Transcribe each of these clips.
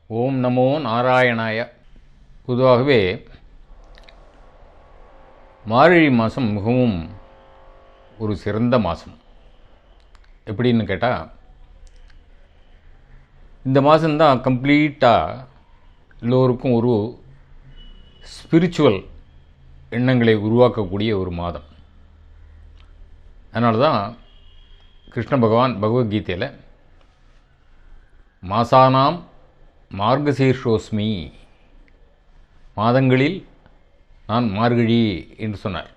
ஓம் நமோ நாராயணாய. பொதுவாகவே மார்கழி மாதம் மிகவும் ஒரு சிறந்த மாதம். எப்படின்னு கேட்டால், இந்த மாதம்தான் கம்ப்ளீட்டாக எல்லோருக்கும் ஒரு ஸ்பிரிச்சுவல் எண்ணங்களை உருவாக்கக்கூடிய ஒரு மாதம். அதனால தான் கிருஷ்ண பகவான் பகவத்கீதையில் மாசானாம் மார்கசீர்ஷோஸ்மி, மாதங்களில் நான் மார்கழி என்று சொன்னார்.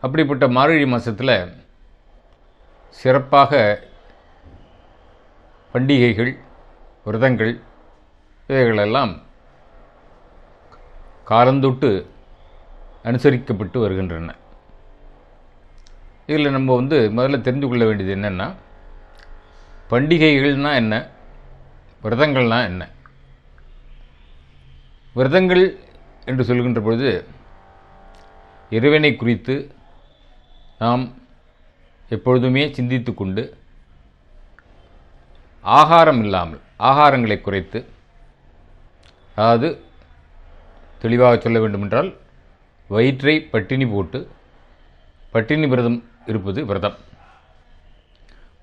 அப்படிப்பட்ட மார்கழி மாதத்தில் சிறப்பாக பண்டிகைகள், விரதங்கள் இவைகளெல்லாம் காலந்தொட்டு அனுசரிக்கப்பட்டு வருகின்றன. இதில் நம்ம முதல்ல தெரிந்து கொள்ள வேண்டியது என்னென்னா, பண்டிகைகள்னால் என்ன, விரதங்கள்னால் என்ன. விரதங்கள் என்று சொல்கின்ற பொழுது இறைவனை குறித்து நாம் எப்பொழுதுமே சிந்தித்து கொண்டு ஆகாரம் இல்லாமல், ஆகாரங்களை குறைத்து, அதாவது தெளிவாக சொல்ல வேண்டுமென்றால் வயிற்றை பட்டினி போட்டு பட்டினி விரதம் இருப்பது விரதம்.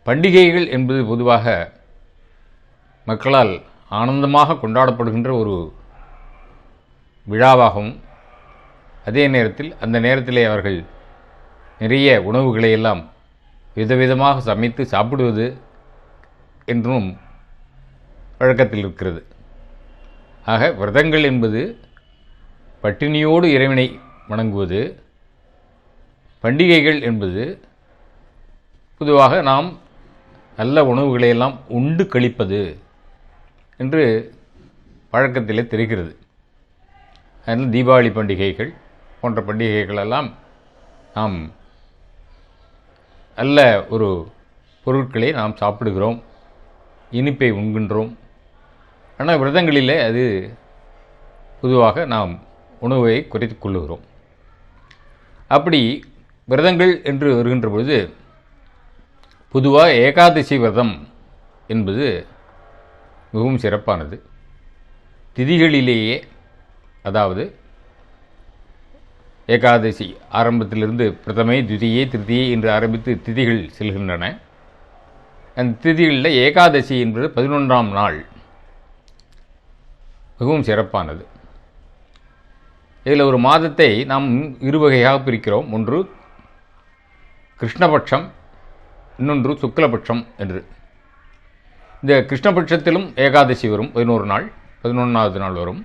பண்டிகைகள் என்பது பொதுவாக மக்களால் ஆனந்தமாக கொண்டாடப்படுகின்ற ஒரு விழாவாகவும், அதே நேரத்தில் அந்த நேரத்திலே அவர்கள் நிறைய உணவுகளை எல்லாம் விதவிதமாக சமைத்து சாப்பிடுவது என்றும் வழக்கத்தில் இருக்கிறது. ஆக விரதங்கள் என்பது பட்டினியோடு இறைவனை வணங்குவது, பண்டிகைகள் என்பது பொதுவாக நாம் நல்ல உணவுகளையெல்லாம் உண்டு கழிப்பது என்று பழக்கத்திலே தெரிகிறது. அதனால் தீபாவளி பண்டிகைகள் போன்ற பண்டிகைகளெல்லாம் நாம் நல்ல ஒரு பொருட்களை நாம் சாப்பிடுகிறோம், இனிப்பை உண்கின்றோம். ஆனால் விரதங்களிலே அது பொதுவாக நாம் உணவை குறைத்து கொள்ளுகிறோம். அப்படி விரதங்கள் என்று வருகின்ற பொழுது பொதுவாக ஏகாதசி விரதம் என்பது மிகவும் சிறப்பானது. திதிகளிலேயே, அதாவது ஏகாதசி ஆரம்பத்திலிருந்து பிரதமை, துதியை, திருதியை என்று ஆரம்பித்து திதிகள் செல்கின்றன. அந்த திதிகளில் ஏகாதசி என்பது 11ஆம் நாள் மிகவும் சிறப்பானது. இதில் ஒரு மாதத்தை நாம் இரு வகையாக பிரிக்கிறோம். ஒன்று கிருஷ்ணபட்சம், இன்னொன்று சுக்லபட்சம் என்று. இந்த கிருஷ்ணபட்சத்திலும் ஏகாதசி வரும், 11 நாள், 11வது நாள் வரும்.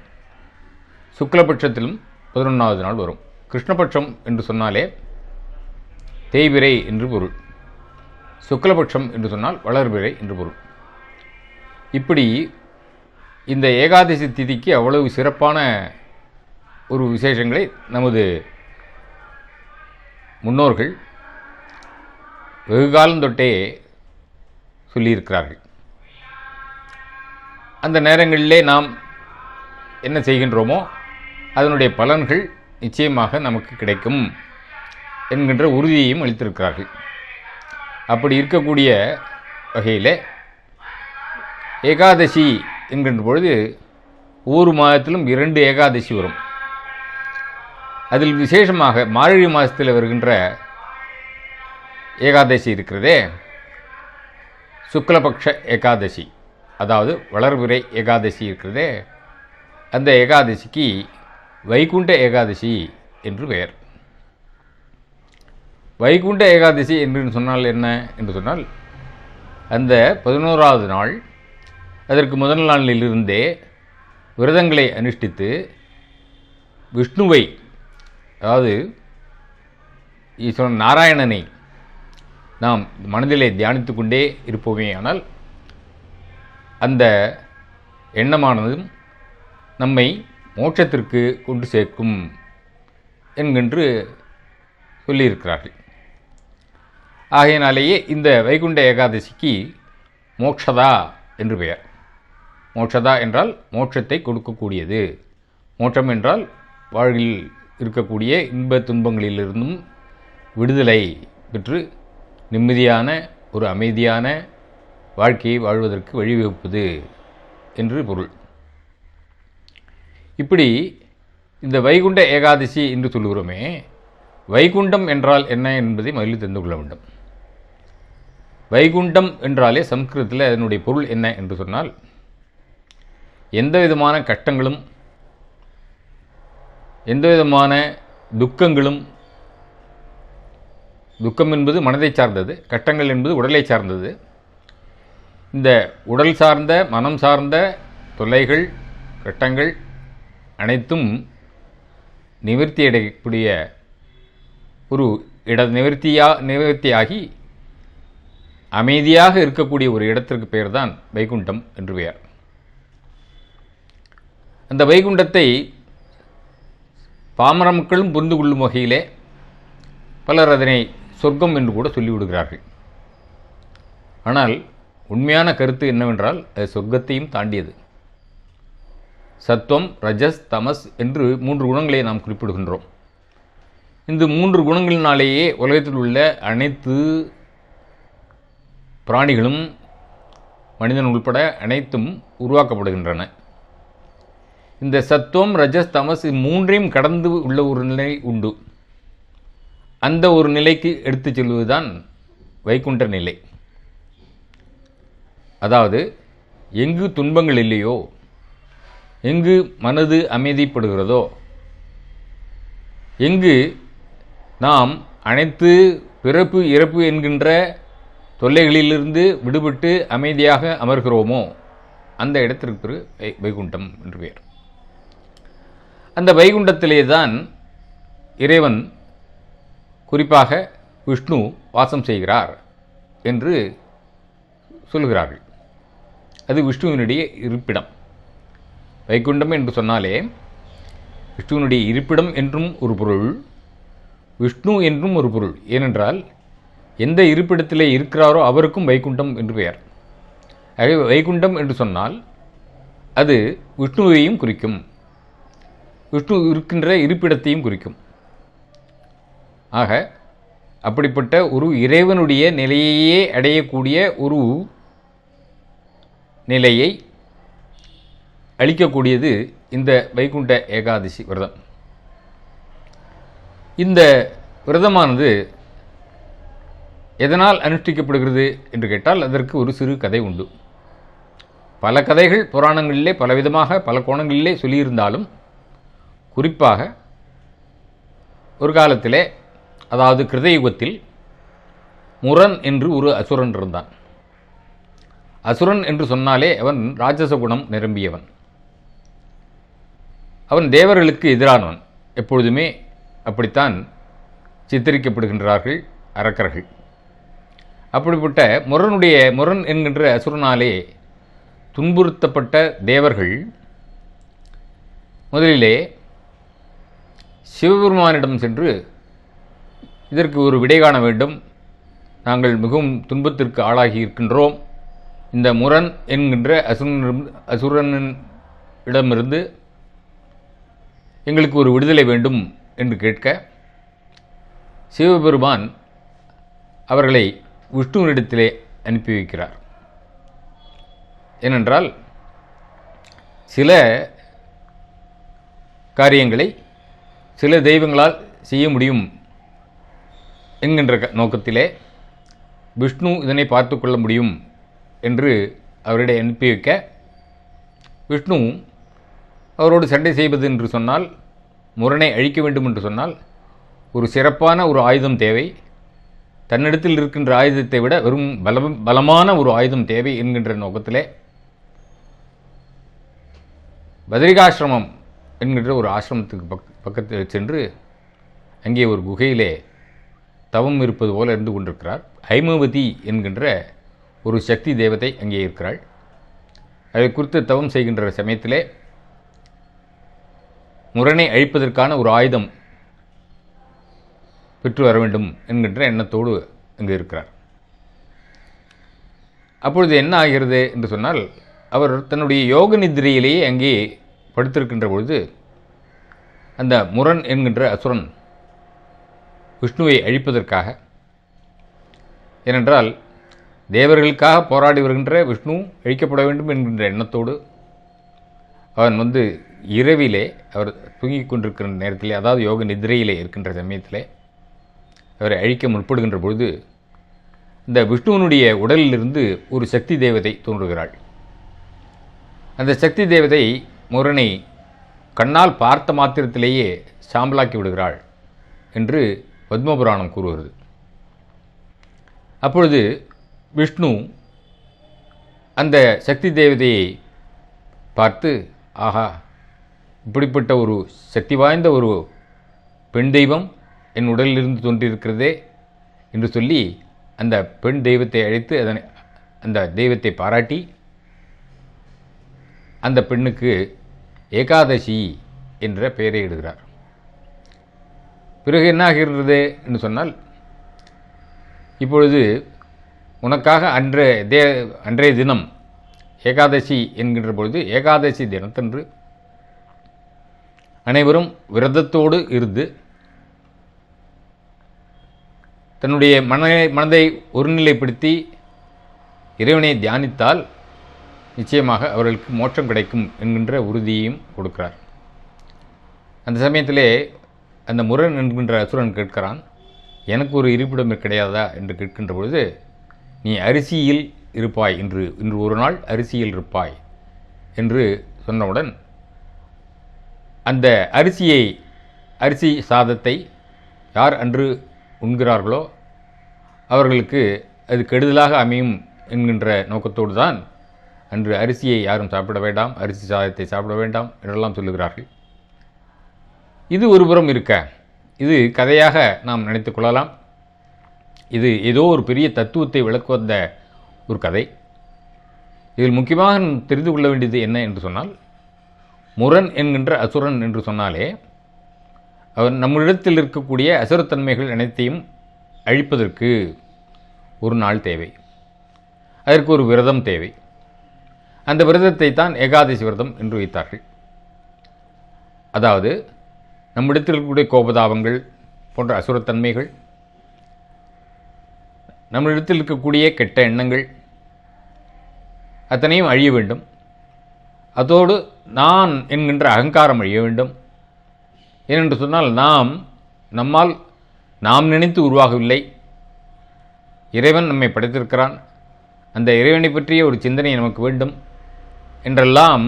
சுக்லபட்சத்திலும் 11வது நாள் வரும். கிருஷ்ணபட்சம் என்று சொன்னாலே தேய்பிறை என்று பொருள், சுக்லபட்சம் என்று சொன்னால் வளர்பிறை என்று பொருள். இப்படி இந்த ஏகாதசி திதிக்கு அவ்வளவு சிறப்பான ஒரு விசேஷங்களை நமது முன்னோர்கள் வெகுகாலம் தொட்டே சொல்லியிருக்கிறார்கள். அந்த நேரங்களிலே நாம் என்ன செய்கின்றோமோ அதனுடைய பலன்கள் நிச்சயமாக நமக்கு கிடைக்கும் என்கின்ற உறுதியையும் அளித்திருக்கிறார்கள். அப்படி இருக்கக்கூடிய வகையில் ஏகாதசி என்கின்ற பொழுது ஒவ்வொரு மாதத்திலும் 2 ஏகாதசி வரும். அதில் விசேஷமாக மார்கழி மாதத்தில் வருகின்ற ஏகாதசி இருக்கிறதே, சுக்லபக்ஷ ஏகாதசி, அதாவது வளர்பிறை ஏகாதசி இருக்கிறதே, அந்த ஏகாதசிக்கு வைகுண்ட ஏகாதசி என்று பெயர். வைகுண்ட ஏகாதசி என்று சொன்னால் என்ன என்று சொன்னால், அந்த 11வது நாள், அதற்கு முதல் நாளிலிருந்தே விரதங்களை அனுஷ்டித்து விஷ்ணுவை, அதாவது ஈஸ்வரன் நாராயணனை நாம் மனதிலே தியானித்து கொண்டே இருப்போமே. ஆனால் அந்த எண்ணமானதும் நம்மை மோட்சத்திற்கு கொண்டு சேர்க்கும் என்கென்று சொல்லியிருக்கிறார்கள். ஆகையினாலேயே இந்த வைகுண்ட ஏகாதசிக்கு மோட்சதா என்று பெயர். மோட்சதா என்றால் மோட்சத்தை கொடுக்கக்கூடியது. மோட்சம் என்றால் வாழ்வில் இருக்கக்கூடிய இன்ப துன்பங்களிலிருந்தும் விடுதலை பெற்று நிம்மதியான ஒரு அமைதியான வாழ்க்கையை வாழ்வதற்கு வழிவகுப்பது என்று பொருள். இப்படி இந்த வைகுண்ட ஏகாதசி என்று சொல்லுகிறோமே, வைகுண்டம் என்றால் என்ன என்பதை முதலில் தெரிந்து கொள்ள வேண்டும். வைகுண்டம் என்றாலே சம்ஸ்கிருதத்தில் அதனுடைய பொருள் என்ன என்று சொன்னால், எந்த விதமான கஷ்டங்களும் எந்த விதமான துக்கங்களும், துக்கம் என்பது மனதை சார்ந்தது, கஷ்டங்கள் என்பது உடலை சார்ந்தது. இந்த உடல் சார்ந்த மனம் சார்ந்த தொல்லைகள் கஷ்டங்கள் அனைத்தும் நிவர்த்தி அடையக்கூடிய ஒரு நிவர்த்தியாகி அமைதியாக இருக்கக்கூடிய ஒரு இடத்திற்கு பெயர் தான் வைகுண்டம் என்று பெயர். அந்த வைகுண்டத்தை பாமர மக்களும் புரிந்து கொள்ளும் வகையிலே பலர் அதனை சொர்க்கம் என்று கூட சொல்லிவிடுகிறார்கள். ஆனால் உண்மையான கருத்து என்னவென்றால் அது சொர்க்கத்தையும் தாண்டியது. சத்துவம், ரஜஸ், தமஸ் என்று 3 குணங்களை நாம் குறிப்பிடுகின்றோம். இந்த 3 குணங்களினாலேயே உலகத்தில் உள்ள அனைத்து பிராணிகளும் மனிதன் உள்பட அனைத்தும் உருவாக்கப்படுகின்றன. இந்த சத்துவம், ரஜஸ், தமஸ் 3ஐயும் கடந்து உள்ள ஒரு நிலை உண்டு. அந்த ஒரு நிலைக்கு எடுத்துச் செல்வதுதான் வைகுண்ட நிலை. அதாவது எங்கு துன்பங்கள் இல்லையோ, எங்கு மனது அமைதிப்படுகிறதோ, எங்கு நாம் அனைத்து பிறப்பு இறப்பு என்கின்ற தொல்லைகளிலிருந்து விடுபட்டு அமைதியாக அமர்கிறோமோ அந்த இடத்திற்கு வைகுண்டம் என்று பெயர். அந்த வைகுண்டத்திலே தான் இறைவன், குறிப்பாக விஷ்ணு வாசம் செய்கிறார் என்று சொல்கிறார்கள். அது விஷ்ணுவினுடைய இருப்பிடம். வைகுண்டம் என்று சொன்னாலே விஷ்ணுவினுடைய இருப்பிடம் என்றும் ஒரு பொருள், விஷ்ணு என்றும் ஒரு பொருள். ஏனென்றால் எந்த இருப்பிடத்திலே இருக்கிறாரோ அவருக்கும் வைகுண்டம் என்று பெயர். ஆகவே வைகுண்டம் என்று சொன்னால் அது விஷ்ணுவையும் குறிக்கும், விஷ்ணு இருக்கின்ற இருப்பிடத்தையும் குறிக்கும். ஆக அப்படிப்பட்ட ஒரு இறைவனுடைய நிலையையே அடையக்கூடிய ஒரு நிலையை அளிக்கக்கூடியது இந்த வைகுண்ட ஏகாதசி விரதம். இந்த விரதமானது எதனால் அனுஷ்டிக்கப்படுகிறது என்று கேட்டால் அதற்கு ஒரு சிறு கதை உண்டு. பல கதைகள் புராணங்களிலே பலவிதமாக பல கோணங்களிலே சொல்லியிருந்தாலும், குறிப்பாக ஒரு காலத்திலே, அதாவது கிருதயுகத்தில், முரன் என்று ஒரு அசுரன் இருந்தான். அசுரன் என்று சொன்னாலே அவன் ராட்சச குணம் நிரம்பியவன். அவன் தேவர்களுக்கு எதிரானவன். எப்பொழுதுமே அப்படித்தான் சித்தரிக்கப்படுகின்றார்கள் அரக்கர்கள். அப்படிப்பட்ட முரன் என்கின்ற அசுரனாலே துன்புறுத்தப்பட்ட தேவர்கள் முதலிலே சிவபெருமானிடம் சென்று இதற்கு ஒரு விடை காண வேண்டும், நாங்கள் மிகவும் துன்பத்திற்கு ஆளாகி இருக்கின்றோம், இந்த முரன் என்கின்ற அசுரனிடமிருந்து எங்களுக்கு ஒரு விடுதலை வேண்டும் என்று கேட்க, சிவபெருமான் அவர்களை விஷ்ணுவினிடத்திலே அனுப்பி வைக்கிறார். ஏனென்றால் சில காரியங்களை சில தெய்வங்களால் செய்ய முடியும் என்கின்ற நோக்கத்திலே விஷ்ணு இதனை பார்த்து கொள்ள முடியும் என்று அவரிடம் அனுப்பி வைக்க, விஷ்ணு அவரோடு சண்டை செய்வது என்று சொன்னால், முரனை அழிக்க வேண்டும் என்று சொன்னால் ஒரு சிறப்பான ஒரு ஆயுதம் தேவை, தன்னிடத்தில் இருக்கின்ற ஆயுதத்தை விட வெறும் பலமான ஒரு ஆயுதம் தேவை என்கின்ற நோக்கத்திலே பத்ரிகாசிரமம் என்கின்ற ஒரு ஆசிரமத்துக்கு பக்கத்தில் சென்று அங்கே ஒரு குகையிலே தவம் இருப்பது போல இருந்து கொண்டிருக்கிறார். ஹைமவதி என்கின்ற ஒரு சக்தி தேவதை அங்கே இருக்கிறாள். அதை குறித்து தவம் செய்கின்ற சமயத்திலே முரனை அழிப்பதற்கான ஒரு ஆயுதம் பெற்று வர வேண்டும் என்கின்ற எண்ணத்தோடு அங்கே இருக்கிறார். அப்பொழுது என்ன ஆகிறது என்று சொன்னால், அவர் தன்னுடைய யோக நித்திரையிலேயே அங்கே படுத்திருக்கின்ற பொழுது அந்த முரன் என்கின்ற அசுரன் விஷ்ணுவை அழிப்பதற்காக, ஏனென்றால் தேவர்களுக்காக போராடி வருகின்ற விஷ்ணு அழிக்கப்பட வேண்டும் என்கின்ற எண்ணத்தோடு அவன் இரவிலே அவர் தூங்கிக் கொண்டிருக்கிற நேரத்திலே, அதாவது யோக நிதிரையிலே இருக்கின்ற சமயத்திலே அவரை அழிக்க முற்படுகின்ற பொழுது இந்த விஷ்ணுவனுடைய உடலிலிருந்து ஒரு சக்தி தேவதை தோன்றுகிறாள். அந்த சக்தி தேவதை முரனை கண்ணால் பார்த்த மாத்திரத்திலேயே சாம்பலாக்கி விடுகிறாள் என்று பத்மபுராணம் கூறுகிறது. அப்பொழுது விஷ்ணு அந்த சக்தி தேவதையை பார்த்து, ஆஹா, இப்படிப்பட்ட ஒரு சக்தி வாய்ந்த ஒரு பெண் தெய்வம் என் உடலிலிருந்து தோன்றியிருக்கிறதே என்று சொல்லி அந்த பெண் தெய்வத்தை அழைத்து அந்த தெய்வத்தை பாராட்டி அந்த பெண்ணுக்கு ஏகாதசி என்ற பெயரை இடுகிறார். பிறகு என்ன ஆகிறது என்று சொன்னால், இப்பொழுது உனக்காக அன்றைய தினம் ஏகாதசி என்கின்ற பொழுது ஏகாதசி தினத்தன்று அனைவரும் விரதத்தோடு இருந்து தன்னுடைய மனதை ஒருநிலைப்படுத்தி இறைவனை தியானித்தால் நிச்சயமாக அவர்களுக்கு மோட்சம் கிடைக்கும் என்கின்ற உறுதியையும் கொடுக்கிறார். அந்த சமயத்திலே அந்த முரன் என்கின்ற அசுரன் கேட்கிறான், எனக்கு ஒரு இருப்பிடம் கிடையாதா என்று கேட்கின்ற பொழுது, நீ அரிசியில் இருப்பாய், இன்று ஒரு நாள் அரிசியில் இருப்பாய் என்று சொன்னவுடன் அந்த அரிசி சாதத்தை யார் அன்று உண்கிறார்களோ அவர்களுக்கு அது கெடுதலாக அமையும் என்கின்ற நோக்கத்தோடு தான் அன்று அரிசியை யாரும் சாப்பிட வேண்டாம், அரிசி சாதத்தை சாப்பிட வேண்டாம் என்றெல்லாம் சொல்லுகிறார்கள். இது ஒருபுறம் இருக்க, இது கதையாக நாம் நினைத்து கொள்ளலாம். இது ஏதோ ஒரு பெரிய தத்துவத்தை விளக்குவந்த ஒரு கதை. இதில் முக்கியமாக தெரிந்து கொள்ள வேண்டியது என்ன என்று சொன்னால், முரன் என்கின்ற அசுரன் என்று சொன்னாலே அவன் நம்மிடத்தில் இருக்கக்கூடிய அசுரத்தன்மைகள் அனைத்தையும் அழிப்பதற்கு ஒரு நாள் தேவை, அதற்கு ஒரு விரதம் தேவை. அந்த விரதத்தை தான் ஏகாதசி விரதம் என்று வைத்தார்கள். அதாவது நம்மிடத்தில் இருக்கக்கூடிய கோபதாபங்கள் போன்ற அசுரத்தன்மைகள், நம்மிடத்தில் இருக்கக்கூடிய கெட்ட எண்ணங்கள் அத்தனையும் அழிய வேண்டும். அதோடு நான் என்கின்ற அகங்காரம் அழிய வேண்டும். ஏனென்று சொன்னால் நம்மால் நாம் நினைத்து உருவாகவில்லை, இறைவன் நம்மை படைத்திருக்கிறான், அந்த இறைவனை பற்றிய ஒரு சிந்தனை நமக்கு வேண்டும் என்றெல்லாம்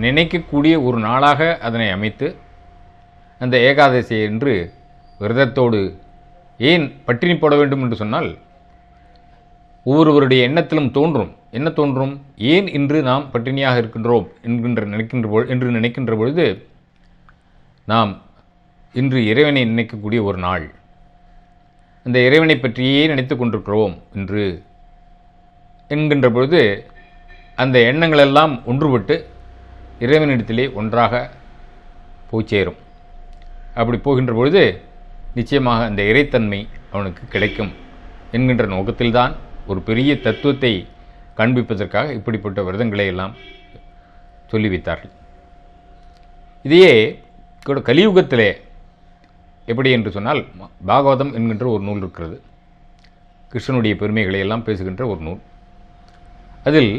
நினைக்கக்கூடிய ஒரு நாளாக அதனை அமைத்து அந்த ஏகாதசி என்று விரதத்தோடு, ஏன் பட்டினி போட வேண்டும் என்று சொன்னால், ஒவ்வொருவருடைய எண்ணத்திலும் என்ன தோன்றும், ஏன் இன்று நாம் பட்டினியாக இருக்கின்றோம் என்று நினைக்கின்ற பொழுது நாம் இன்று இறைவனை நினைக்கக்கூடிய ஒரு நாள், அந்த இறைவனை பற்றியே நினைத்து கொண்டிருக்கிறோம் என்று என்கின்ற பொழுது அந்த எண்ணங்களெல்லாம் ஒன்றுபட்டு இறைவனிடத்திலே ஒன்றாக போய் சேரும். அப்படி போகின்ற பொழுது நிச்சயமாக அந்த இறைத்தன்மை அவனுக்கு கிடைக்கும் என்கின்ற நோக்கத்தில்தான் ஒரு பெரிய தத்துவத்தை காண்பிப்பதற்காக இப்படிப்பட்ட விரதங்களை எல்லாம் சொல்லி வைத்தார்கள். இதையே கூட கலியுகத்திலே எப்படி என்று சொன்னால், பாகவதம் என்கின்ற ஒரு நூல் இருக்கிறது, கிருஷ்ணனுடைய பெருமைகளை எல்லாம் பேசுகின்ற ஒரு நூல். அதில்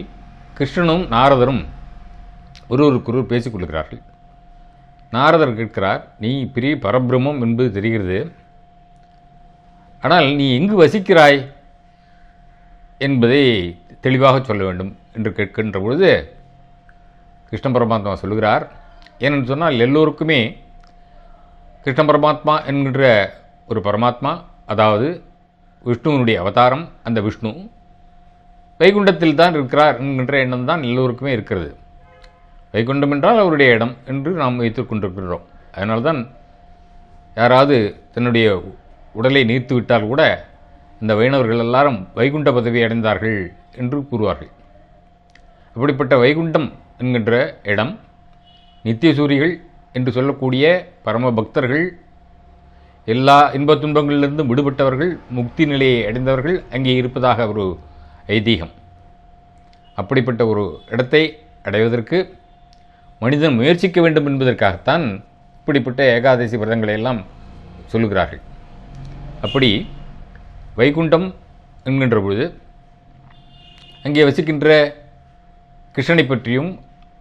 கிருஷ்ணனும் நாரதரும் ஒருவருக்கொருவர் பேசிக் கொள்கிறார்கள். நாரதர் கேட்கிறார், நீ பெரிய பரபிரம்மம் என்பது தெரிகிறது, ஆனால் நீ எங்கு வசிக்கிறாய் என்பதை தெளிவாக சொல்ல வேண்டும் என்று கேட்கின்ற பொழுது கிருஷ்ண பரமாத்மா சொல்லுகிறார், ஏனென்று சொன்னால் எல்லோருக்குமே கிருஷ்ண பரமாத்மா என்கின்ற ஒரு பரமாத்மா, அதாவது விஷ்ணுவனுடைய அவதாரம், அந்த விஷ்ணு வைகுண்டத்தில் தான் இருக்கிறார் என்கின்ற எண்ணம் தான் எல்லோருக்குமே இருக்கிறது. வைகுண்டம் என்றால் அவருடைய இடம் என்று நாம் வைத்துக் கொண்டிருக்கிறோம். அதனால்தான் யாராவது தன்னுடைய உடலை நீர்த்து விட்டால் கூட இந்த வைணவர்கள் எல்லாரும் வைகுண்ட பதவி அடைந்தார்கள் என்று கூறுவார்கள். அப்படிப்பட்ட வைகுண்டம் என்கின்ற இடம் நித்தியசூரிகள் என்று சொல்லக்கூடிய பரம பக்தர்கள், எல்லா இன்பத் துன்பங்களிலிருந்தும் விடுபட்டவர்கள், முக்தி நிலையை அடைந்தவர்கள் அங்கே இருப்பதாக ஒரு ஐதீகம். அப்படிப்பட்ட ஒரு இடத்தை அடைவதற்கு மனிதன் முயற்சிக்க வேண்டும் என்பதற்காகத்தான் இப்படிப்பட்ட ஏகாதசி விரதங்களை எல்லாம் சொல்லுகிறார்கள். அப்படி வைகுண்டம் என்கின்ற பொழுது அங்கே வசிக்கின்ற கிருஷ்ணனை பற்றியும்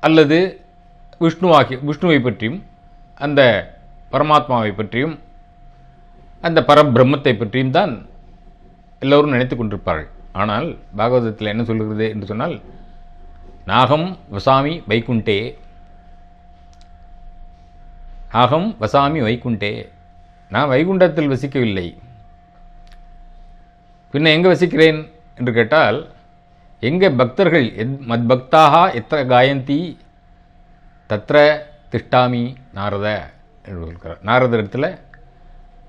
அல்லது விஷ்ணுவை பற்றியும் அந்த பரமாத்மாவை பற்றியும் அந்த பரபிரம்மத்தை பற்றியும் தான் எல்லோரும் நினைத்து கொண்டிருப்பார்கள். ஆனால் பாகவதத்தில் என்ன சொல்லுகிறது என்று சொன்னால், நாகம் வசாமி வைகுண்டே, நாகம் வசாமி வைகுண்டே, நான் வைகுண்டத்தில் வசிக்கவில்லை, பின்ன எங்கே வசிக்கிறேன் என்று கேட்டால், எங்கே பக்தர்கள் மத் பக்தாக எத்த காயந்தி தத்ர திஷ்டாமி நாரத என்று சொல்கிறார். நாரதர் இடத்துல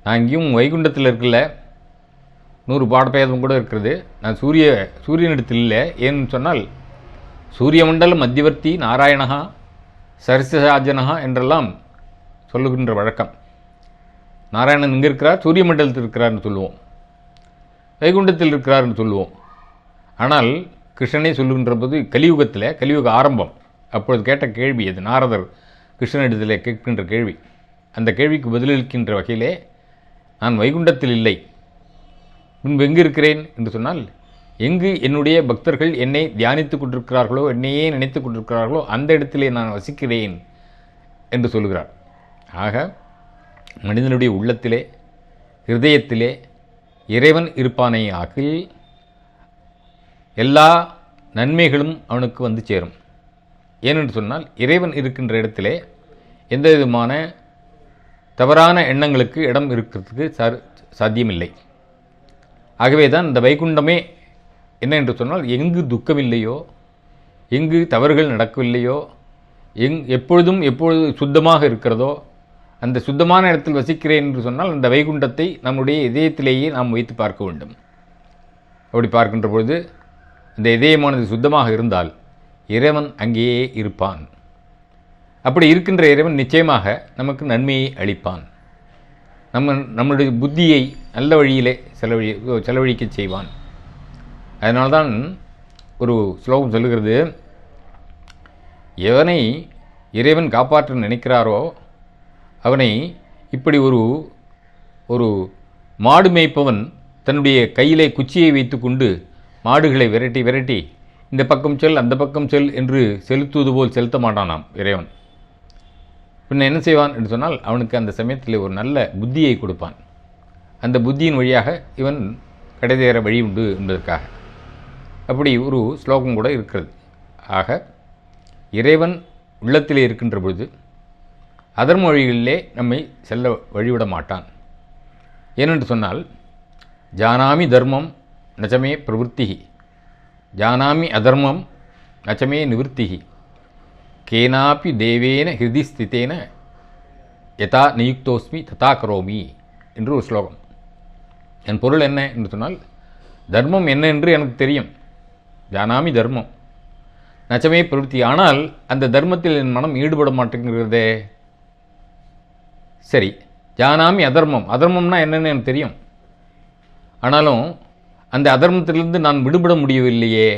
நான் இங்கேயும் வைகுண்டத்தில் இருக்கல, 100 பாடபேதம் கூட இருக்கிறது, நான் சூரியனிடத்தில் இல்லை. ஏன்னு சொன்னால், சூரிய மண்டல மத்தியவர்த்தி நாராயணகா சரஸ்யசாஜனகா என்றெல்லாம் சொல்லுகின்ற வழக்கம். நாராயணன் இங்கே இருக்கிறார், சூரிய மண்டலத்தில் இருக்கிறார்னு சொல்லுவோம், வைகுண்டத்தில் இருக்கிறார்னு சொல்லுவோம். ஆனால் கிருஷ்ணனே சொல்லுகின்ற போது கலியுக ஆரம்பம், அப்பொழுது கேட்ட கேள்வி அது. நாரதர் கிருஷ்ணனிடத்தில் கேட்கின்ற கேள்வி, அந்த கேள்விக்கு பதிலளிக்கின்ற வகையிலே, நான் வைகுண்டத்தில் இல்லை, முன்பு எங்கு இருக்கிறேன் என்று சொன்னால், எங்கு என்னுடைய பக்தர்கள் என்னை தியானித்துக் கொண்டிருக்கிறார்களோ, என்னையே நினைத்துக் கொண்டிருக்கிறார்களோ, அந்த இடத்திலே நான் வசிக்கிறேன் என்று சொல்லுகிறார். ஆக மனிதனுடைய உள்ளத்திலே, ஹிருதயத்திலே இறைவன் இருப்பானே ஆகில் எல்லா நன்மைகளும் அவனுக்கு வந்து சேரும். ஏனென்று சொன்னால், இறைவன் இருக்கின்ற இடத்திலே எந்த விதமான தவறான எண்ணங்களுக்கு இடம் இருக்கிறதுக்கு சாத்தியமில்லை. ஆகவே தான் இந்த வைகுண்டமே என்ன என்று சொன்னால், எங்கு துக்கமில்லையோ, எங்கு தவறுகள் நடக்கவில்லையோ, எப்பொழுது சுத்தமாக இருக்கிறதோ, அந்த சுத்தமான இடத்தில் வசிக்கிறேன் என்று சொன்னால், அந்த வைகுண்டத்தை நம்முடைய இதயத்திலேயே நாம் வைத்து பார்க்க வேண்டும். அப்படி பார்க்கின்ற பொழுது இந்த இதயமானது சுத்தமாக இருந்தால் இறைவன் அங்கேயே இருப்பான். அப்படி இருக்கின்ற இறைவன் நிச்சயமாக நமக்கு நன்மையை அளிப்பான். நம்முடைய புத்தியை நல்ல வழியிலே செலவழிக்க செய்வான். அதனால்தான் ஒரு ஸ்லோகம் சொல்லுகிறது, எவனை இறைவன் காப்பாற்ற நினைக்கிறாரோ அவனை இப்படி ஒரு மாடு மேய்ப்பவன் தன்னுடைய கையிலே குச்சியை வைத்து கொண்டு மாடுகளை விரட்டி இந்த பக்கம் செல் அந்த பக்கம் செல் என்று செலுத்துவது போல் செலுத்த மாட்டானாம் இறைவன். பின்ன என்ன செய்வான் என்று சொன்னால், அவனுக்கு அந்த சமயத்தில் ஒரு நல்ல புத்தியை கொடுப்பான். அந்த புத்தியின் வழியாக இவன் கடைதேற வழி உண்டு என்பதற்காக அப்படி ஒரு ஸ்லோகம் கூட இருக்கிறது. ஆக இறைவன் உள்ளத்திலே இருக்கின்ற பொழுது அதர்ம வழிகளிலே நம்மை செல்ல வழிவிட மாட்டான். ஏனென்று சொன்னால், ஜானாமி தர்மம் நச்சமே பிரவருத்திகி, ஜானாமி அதர்மம் நச்சமே நிவர்த்திகி, கேனாப்பி தேவேன ஹிருதி ஸ்திதேன யதா நியுக்தோஸ்மி ததா கரோமி என்று ஒரு ஸ்லோகம். என் பொருள் என்ன என்று சொன்னால், தர்மம் என்ன என்று எனக்கு தெரியும், ஜானாமி தர்மம் நச்சமே பிரவருத்தி, ஆனால் அந்த தர்மத்தில் என் மனம் ஈடுபட மாட்டேங்கிறதே. சரி, ஜானாமி அதர்மம்னா என்னன்னு எனக்கு தெரியும், ஆனாலும் அந்த அதர்மத்திலிருந்து நான் விடுபட முடியவில்லையே.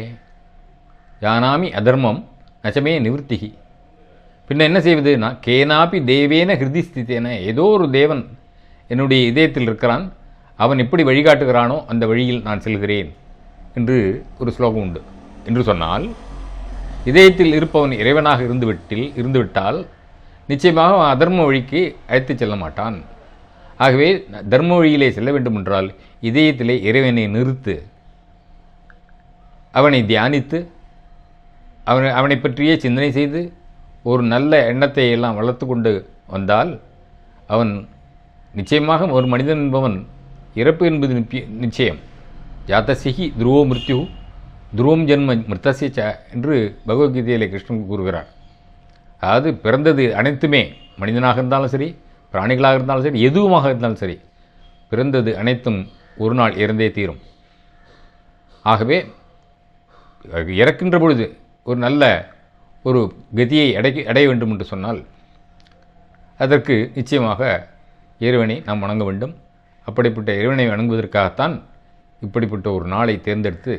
ஜானாமி அதர்மம் நச்சமே நிவர்த்திகி, பின்ன என்ன செய்வது? நான் கேனாப்பி தேவேன ஹிருதி ஸ்திதேன, ஏதோ ஒரு தேவன் என்னுடைய இதயத்தில் இருக்கிறான், அவன் எப்படி வழிகாட்டுகிறானோ அந்த வழியில் நான் செல்கிறேன் என்று ஒரு ஸ்லோகம் உண்டு. என்று சொன்னால், இதயத்தில் இருப்பவன் இறைவனாக இருந்துவிட்டால் நிச்சயமாக அவன் அதர்ம வழிக்கு அழைத்துச் செல்ல மாட்டான். ஆகவே தர்ம வழியிலே செல்ல வேண்டும் என்றால் இதயத்திலே இறைவனை நிறுத்து, அவனை தியானித்து, அவனை பற்றியே சிந்தனை செய்து ஒரு நல்ல எண்ணத்தை எல்லாம் வளர்த்து கொண்டு வந்தால் அவன் நிச்சயமாக ஒரு மனிதன் என்பவன் இறப்பு என்பது நிச்சயம். ஜாதசிஹி துருவோ மிருத்யு துருவம் ஜென்ம மிருத்தசிய என்று பகவத்கீதையிலே கிருஷ்ணன் கூறுகிறார். அதாவது பிறந்தது அனைத்துமே, மனிதனாக இருந்தாலும் சரி, பிராணிகளாக இருந்தாலும் சரி, எதுவுமாக இருந்தாலும் சரி, பிறந்தது அனைத்தும் ஒரு நாள் இறந்தே தீரும். ஆகவே இறக்கின்ற பொழுது ஒரு நல்ல ஒரு கதியை அடைய வேண்டும் என்று சொன்னால் அதற்கு நிச்சயமாக இறைவனை நாம் வணங்க வேண்டும். அப்படிப்பட்ட இறைவனை வணங்குவதற்காகத்தான் இப்படிப்பட்ட ஒரு நாளை தேர்ந்தெடுத்து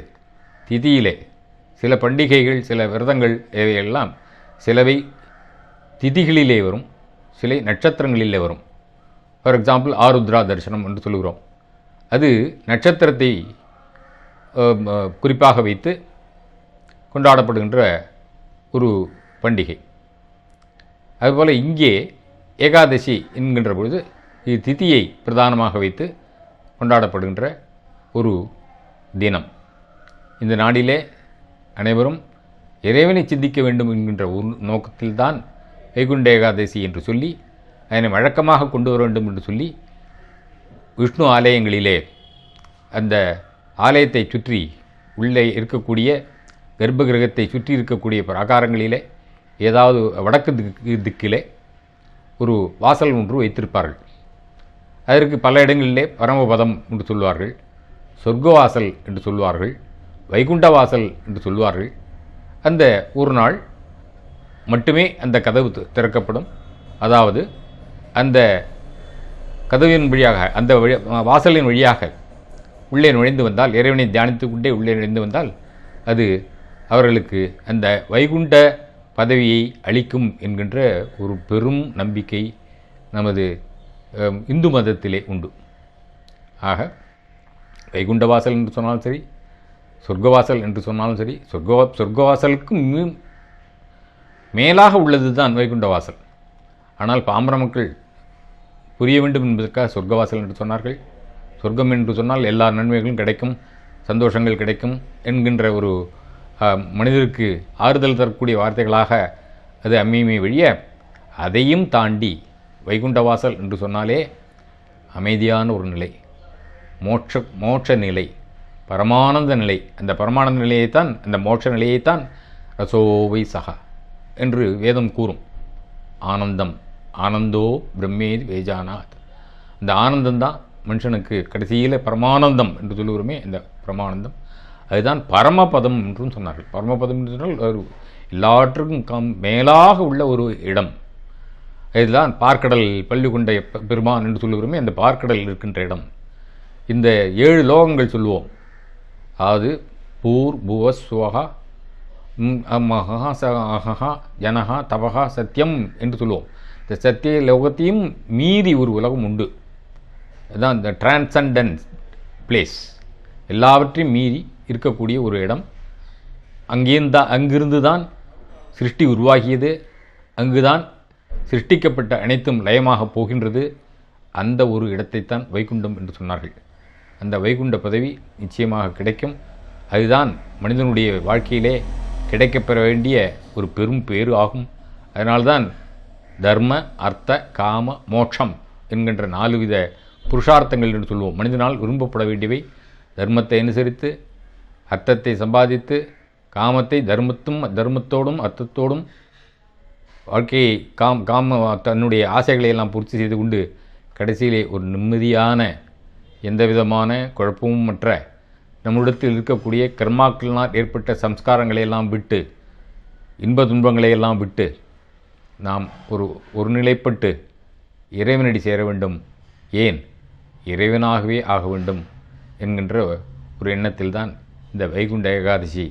திதியிலே சில பண்டிகைகள், சில விரதங்கள் இவையெல்லாம் சிலவை திதிகளிலே வரும், சில நட்சத்திரங்களிலே வரும். ஃபார் எக்ஸாம்பிள் ஆருத்ரா தரிசனம் என்று சொல்லுகிறோம். அது நட்சத்திரத்தை குறிப்பாக வைத்து கொண்டாடப்படுகின்ற ஒரு பண்டிகை. அதுபோல் இங்கே ஏகாதசி என்கின்ற பொழுது இது திதியை பிரதானமாக வைத்து கொண்டாடப்படுகின்ற ஒரு தினம். இந்த நாளிலே அனைவரும் இறைவனை சிந்திக்க வேண்டும் என்கின்ற ஒரு நோக்கத்தில்தான் வைகுண்ட ஏகாதசி என்று சொல்லி அதனை வழக்கமாக கொண்டு வர வேண்டும் என்று சொல்லி விஷ்ணு ஆலயங்களிலே அந்த ஆலயத்தை சுற்றி உள்ளே இருக்கக்கூடிய கர்ப்ப கிரகத்தை சுற்றி இருக்கக்கூடிய பிராகாரங்களிலே ஏதாவது வடக்கு திக்கிலே ஒரு வாசல் ஒன்று வைத்திருப்பார்கள். அதற்கு பல இடங்களிலே பரமபதம் என்று சொல்வார்கள், சொர்க்கவாசல் என்று சொல்வார்கள், வைகுண்ட வாசல் என்று சொல்வார்கள். அந்த ஒரு நாள் மட்டுமே அந்த கதவு திறக்கப்படும். அதாவது அந்த கதவின் வழியாக, அந்த வாசலின் வழியாக உள்ளே நுழைந்து வந்தால், இறைவனை தியானித்து கொண்டே உள்ளே நுழைந்து வந்தால் அது அவர்களுக்கு அந்த வைகுண்ட பதவியை அளிக்கும் என்கின்ற ஒரு பெரும் நம்பிக்கை நமது இந்து மதத்திலே உண்டு. ஆக வைகுண்டவாசல் என்று சொன்னாலும் சரி, சொர்க்கவாசல் என்று சொன்னாலும் சரி, சொர்க்கவாசலுக்கு மேலாக உள்ளது தான் வைகுண்டவாசல். ஆனால் பாமர மக்கள் புரிய வேண்டும் என்பதற்காக சொர்க்கவாசல் என்று சொன்னார்கள். சொர்க்கம் என்று சொன்னால் எல்லா நன்மைகளும் கிடைக்கும், சந்தோஷங்கள் கிடைக்கும் என்கின்ற ஒரு மனிதருக்கு ஆறுதல் தரக்கூடிய வார்த்தைகளாக அது அம்மியுமே வழிய, அதையும் தாண்டி வைகுண்டவாசல் என்று சொன்னாலே அமைதியான ஒரு நிலை, மோட்ச நிலை, பரமானந்த நிலை. அந்த பரமானந்த நிலையைத்தான், அந்த மோட்ச நிலையைத்தான் ரசோவை சகா என்று வேதம் கூறும். ஆனந்தம், ஆனந்தோ பிரம்மேதி வேஜானாத். அந்த ஆனந்தம்தான் மனுஷனுக்கு கடைசியில் பரமானந்தம் என்று சொல்லுகிறோமே, இந்த பரமானந்தம் அதுதான் பரமபதம் என்றும் சொன்னார்கள். பரமபதம் என்று சொன்னால் ஒரு எல்லாற்றுக்கும் மேலாக உள்ள ஒரு இடம். இதுதான் பார்க்கடல் பள்ளி கொண்ட பெருமான் என்று சொல்லுகிறோமே, அந்த பார்க்கடல் இருக்கின்ற இடம். இந்த 7 லோகங்கள் சொல்லுவோம். அதாவது பூர் புவ சுவகா மகா அகஹா ஜனஹா தபகா சத்தியம் என்று சொல்லுவோம். இந்த சத்திய லோகத்தையும் மீறி ஒரு உலகம் உண்டு. அதுதான் இந்த டிரான்சண்டன்ஸ் பிளேஸ், எல்லாவற்றையும் மீறி இருக்கக்கூடிய ஒரு இடம். அங்கிருந்து தான் சிருஷ்டி உருவாகியது, அங்குதான் சிருஷ்டிக்கப்பட்ட அனைத்தும் லயமாக போகின்றது. அந்த ஒரு இடத்தைத்தான் வைகுண்டம் என்று சொன்னார்கள். அந்த வைகுண்ட பதவி நிச்சயமாக கிடைக்கும். அதுதான் மனிதனுடைய வாழ்க்கையிலே கிடைக்கப்பெற வேண்டிய ஒரு பெரும் பேறு ஆகும். அதனால்தான் தர்ம அர்த்த காம மோட்சம் என்கின்ற 4 வித புருஷார்த்தங்கள் என்று சொல்வோம். மனிதனால் விரும்பப்பட வேண்டியவை தர்மத்தை அனுசரித்து, அர்த்தத்தை சம்பாதித்து, காமத்தை தர்மத்தோடும் அர்த்தத்தோடும் வாழ்க்கையை தன்னுடைய ஆசைகளை எல்லாம் பூர்த்தி செய்து கொண்டு கடைசியிலே ஒரு நிம்மதியான, எந்த விதமான குழப்பமும் மற்ற நம்மிடத்தில் இருக்கக்கூடிய கர்மாக்களினால் ஏற்பட்ட சம்ஸ்காரங்களை எல்லாம் விட்டு, இன்ப துன்பங்களை எல்லாம் விட்டு நாம் ஒரு நிலைப்பட்டு இறைவனடி சேர வேண்டும். ஏன் இறைவனாகவே ஆக வேண்டும் என்கின்ற ஒரு எண்ணத்தில்தான் இந்த வைகுண்ட ஏகாதசி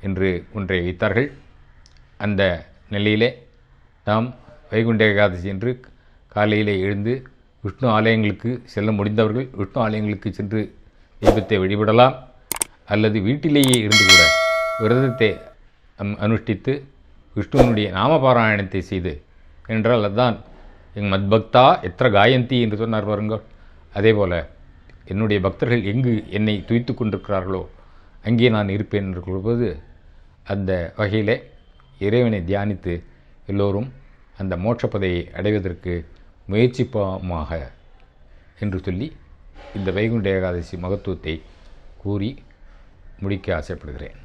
என்று ஒன்றை வைத்தார்கள். அந்த நிலையிலே நாம் வைகுண்ட ஏகாதசி என்று காலையிலே எழுந்து விஷ்ணு ஆலயங்களுக்கு செல்ல முடிந்தவர்கள் விஷ்ணு ஆலயங்களுக்கு சென்று தெய்வத்தை வழிபடலாம். அல்லது வீட்டிலேயே இருந்து கூட விரதத்தை அனுஷ்டித்து விஷ்ணுவனுடைய நாமபாராயணத்தை செய்து என்றால் அதுதான் எங் மத்பக்தா எத்திர காயந்தி என்று சொன்னார் பாருங்கள். அதே போல் என்னுடைய பக்தர்கள் எங்கு என்னை துய்த்து கொண்டிருக்கிறார்களோ அங்கே நான் இருப்பேன் என்று கூறுவது, அந்த வகையில் இறைவனை தியானித்து எல்லோரும் அந்த மோட்சப்பதையை அடைவதற்கு முயற்சிப்போமாக என்று சொல்லி இந்த வைகுண்ட ஏகாதசி மகத்துவத்தை கூறி முடிக்க ஆசைப்படுகிறேன்.